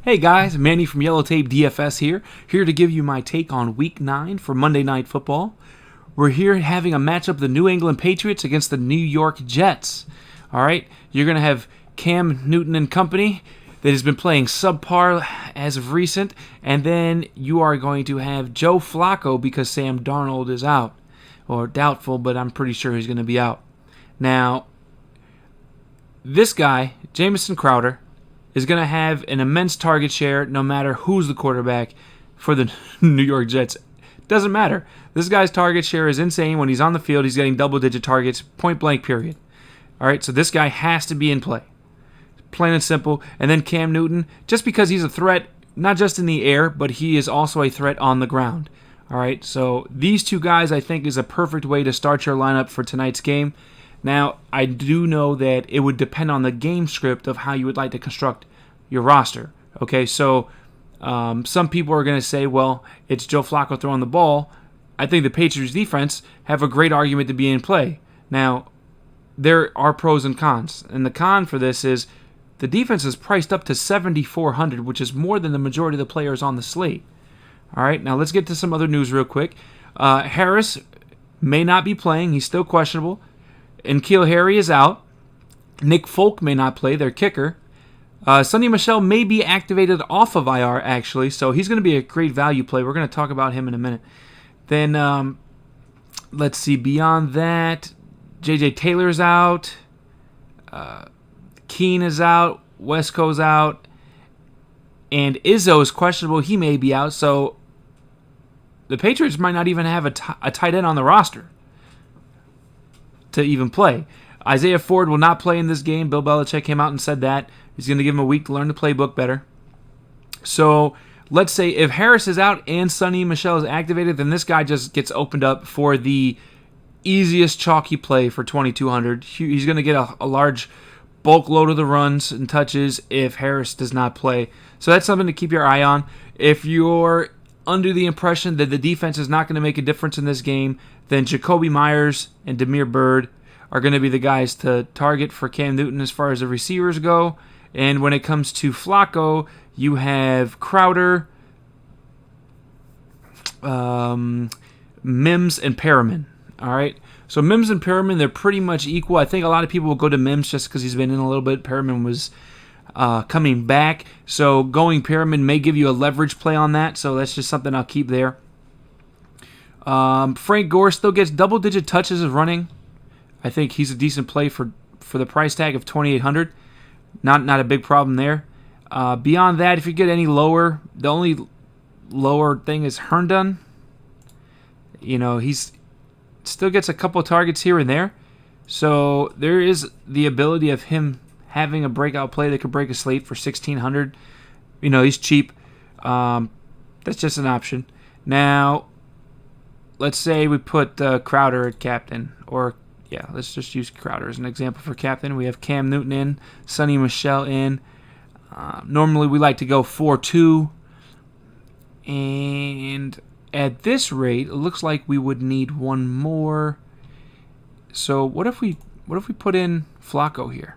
Hey guys, Manny from Yellow Tape DFS here to give you my take on Week 9 for Monday Night Football. We're here having a matchup of the New England Patriots against the New York Jets. Alright, you're going to have Cam Newton and company that has been playing subpar as of recent, and then you are going to have Joe Flacco because Sam Darnold is out, or doubtful, but I'm pretty sure he's going to be out. Now, this guy, Jamison Crowder, is going to have an immense target share no matter who's the quarterback for the New York Jets. Doesn't matter. This guy's target share is insane. When he's on the field, he's getting double-digit targets, point blank, period. All right, so this guy has to be in play. Plain and simple. And then Cam Newton, just because he's a threat, not just in the air, but he is also a threat on the ground. All right, so these two guys, I think, is a perfect way to start your lineup for tonight's game. Now, I do know that it would depend on the game script of how you would like to construct your roster. Okay, so some people are going to say, well, it's Joe Flacco throwing the ball. I think the Patriots defense have a great argument to be in play. Now, there are pros and cons. And the con for this is the defense is priced up to 7,400, which is more than the majority of the players on the slate. All right, now let's get to some other news real quick. Harris may not be playing. He's still questionable. And N'Keal Harry is out. Nick Folk may not play, their kicker. Sonny Michel may be activated off of IR, actually, so he's going to be a great value play. We're going to talk about him in a minute. Then, let's see, beyond that, J.J. Taylor's out. Keene is out. Wesco's out. And Izzo is questionable. He may be out, so the Patriots might not even have a tight end on the roster to even play. Isaiah Ford will not play in this game. Bill Belichick came out and said that. He's going to give him a week to learn the playbook better. So let's say if Harris is out and Sonny Michel is activated, then this guy just gets opened up for the easiest chalky play for 2,200. He's going to get a large bulk load of the runs and touches if Harris does not play. So that's something to keep your eye on. If you're under the impression that the defense is not going to make a difference in this game, then Jacoby Myers and Damiere Byrd are going to be the guys to target for Cam Newton as far as the receivers go. And when it comes to Flacco, you have Crowder, Mims, and Perriman. All right. So Mims and Perriman, they're pretty much equal. I think a lot of people will go to Mims just because he's been in a little bit. Perriman was coming back. So going Perriman may give you a leverage play on that. So that's just something I'll keep there. Frank Gore still gets double-digit touches of running. I think he's a decent play for the price tag of 2,800. Not a big problem there. Beyond that, if you get any lower, the only lower thing is Herndon. You know, he's still gets a couple of targets here and there. So there is the ability of him having a breakout play that could break a slate for 1,600. You know, he's cheap. That's just an option. Now, let's say we put Crowder at captain, or yeah, let's just use Crowder as an example for captain. We have Cam Newton in, Sonny Michel in. Normally we like to go 4-2, and at this rate, it looks like we would need one more. So what if we put in Flacco here?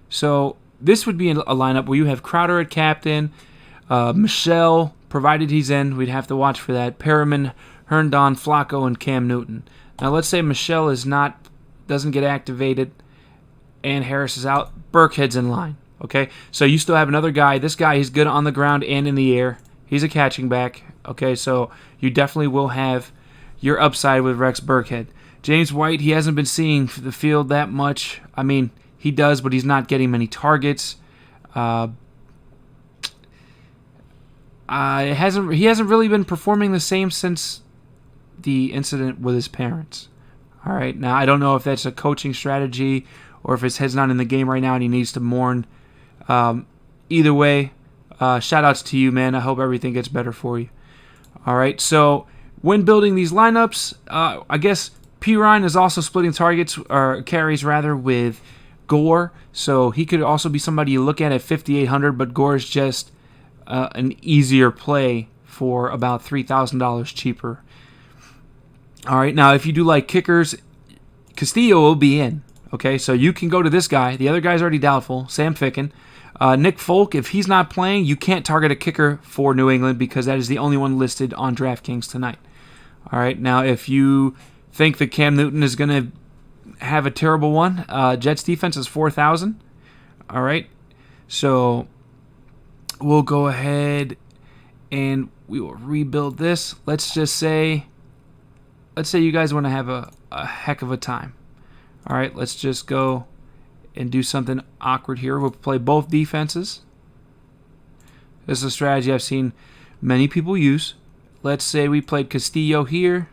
So this would be a lineup where you have Crowder at captain, Michel, provided he's in, we'd have to watch for that. Perriman, Herndon, Flacco, and Cam Newton. Now let's say Michel doesn't get activated and Harris is out. Burkhead's in line. Okay, so you still have another guy. This guy, he's good on the ground and in the air. He's a catching back. Okay, so you definitely will have your upside with Rex Burkhead. James White, he hasn't been seeing the field that much. I mean, he does, but he's not getting many targets. He hasn't really been performing the same since the incident with his parents. All right, now I don't know if that's a coaching strategy or if his head's not in the game right now and he needs to mourn. Either way, shout outs to you, man. I hope everything gets better for you. All right, so when building these lineups, I guess P. Ryan is also splitting targets, or carries rather, with Gore. So he could also be somebody you look at 5,800, but Gore is just an easier play for about $3,000 cheaper. All right, now if you do like kickers, Castillo will be in. Okay, so you can go to this guy. The other guy's already doubtful, Sam Ficken. Nick Folk, if he's not playing, you can't target a kicker for New England because that is the only one listed on DraftKings tonight. All right, now if you think that Cam Newton is going to have a terrible one, Jets defense is 4,000. All right, so we'll go ahead and we will rebuild this. Let's say you guys want to have a heck of a time. All right, let's just go and do something awkward here. We'll play both defenses. This is a strategy I've seen many people use. Let's say we played Castillo here,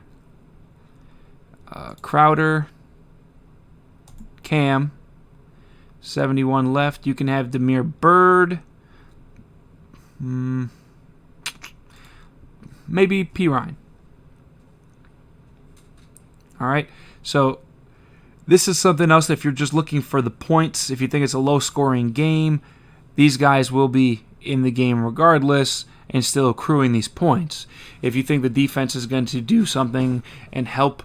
Crowder, Cam, 71 left. You can have Demir Bird, maybe P. Ryan. All right, so this is something else. If you're just looking for the points, if you think it's a low-scoring game, these guys will be in the game regardless and still accruing these points. If you think the defense is going to do something and help,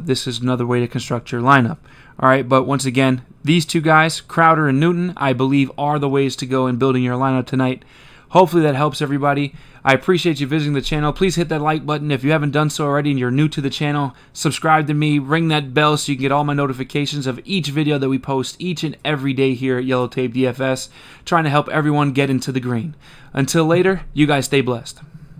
this is another way to construct your lineup. All right, but once again, these two guys, Crowder and Newton, I believe are the ways to go in building your lineup tonight. Hopefully that helps everybody. I appreciate you visiting the channel. Please hit that like button if you haven't done so already and you're new to the channel. Subscribe to me. Ring that bell so you can get all my notifications of each video that we post each and every day here at Yellow Tape DFS, trying to help everyone get into the green. Until later, you guys stay blessed.